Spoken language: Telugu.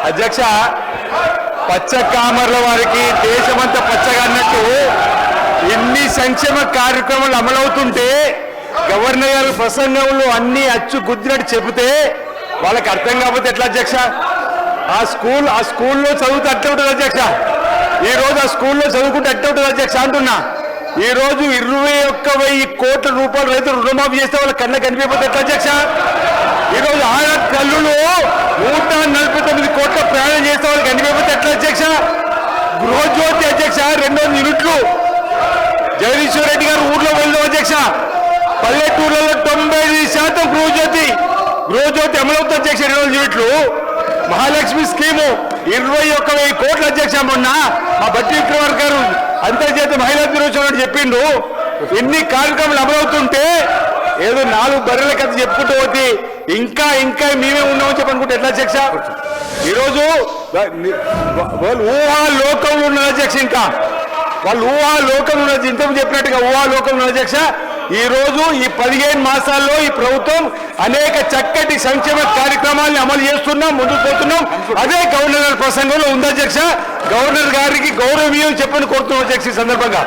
అధ్యక్ష పచ్చ కామర్ల వారికి దేశమంతా పచ్చగా అన్నట్టు ఎన్ని సంక్షేమ కార్యక్రమాలు అమలవుతుంటే గవర్నర్ గారి ప్రసంగంలో అన్ని అచ్చు గుద్దినట్టు చెబితే వాళ్ళకి అర్థం కాకపోతే ఎట్లా అధ్యక్ష? ఆ స్కూల్లో చదువుతూ అట్లా ఉంటుంది అధ్యక్ష. ఈ రోజు ఆ స్కూల్లో చదువుకుంటే అట్లా ఉంటుంది అధ్యక్ష అంటున్నా. ఈ రోజు 21,000 కోట్ల రూపాయలు రైతులు రుణమాఫీ చేస్తే వాళ్ళ కళ్ళ కనిపించకపోతే ఎట్లా అధ్యక్ష? ఈ రోజు ఆయన కళ్ళులో 149 కోట్ల ప్రయాణం చేస్తే వాళ్ళకి కనిపించకపోతే ఎట్లా అధ్యక్ష? గృహజ్యోతి అధ్యక్ష 200 యూనిట్లు జగదీశ్వర్ రెడ్డి గారు ఊర్లో వెళ్ళాం అధ్యక్ష. పల్లెటూర్లలో 95% గృహజ్యోతి అమలవుతుంది అధ్యక్ష. 200 యూనిట్లు మహాలక్ష్మి స్కీము 21,000 కోట్ల అధ్యక్ష. మొన్న మా బట్టి విక్రమార్క గారు అంతర్జాతీయ మహిళా దినోత్సవం చెప్పిండు. ఎన్ని కార్యక్రమాలు అమలవుతుంటే ఏదో 4 బర్రెల కథ చెప్పుకుంటూ పోతే ఇంకా మేమే ఉన్నామని చెప్పనుకుంటే ఎట్లా అధ్యక్ష? ఈరోజు వాళ్ళు ఊహాలోకంలో ఉన్నారు అధ్యక్ష. ఇంకా వాళ్ళు ఊహాలోకంలో ఉన్నది ఇంతకు చెప్పినట్టుగా ఊహాలోకంలో ఉన్న అధ్యక్ష. ఈ రోజు ఈ 15 మాసాల్లో ఈ ప్రభుత్వం అనేక చక్కటి సంక్షేమ కార్యక్రమాలను అమలు చేస్తున్నాం, ముందుకు పోతున్నాం. అదే గవర్నర్ గారి ప్రసంగంలో ఉంది అధ్యక్ష. గవర్నర్ గారికి గౌరవీయం చెప్పని కోరుతున్నాం అధ్యక్ష ఈ సందర్భంగా.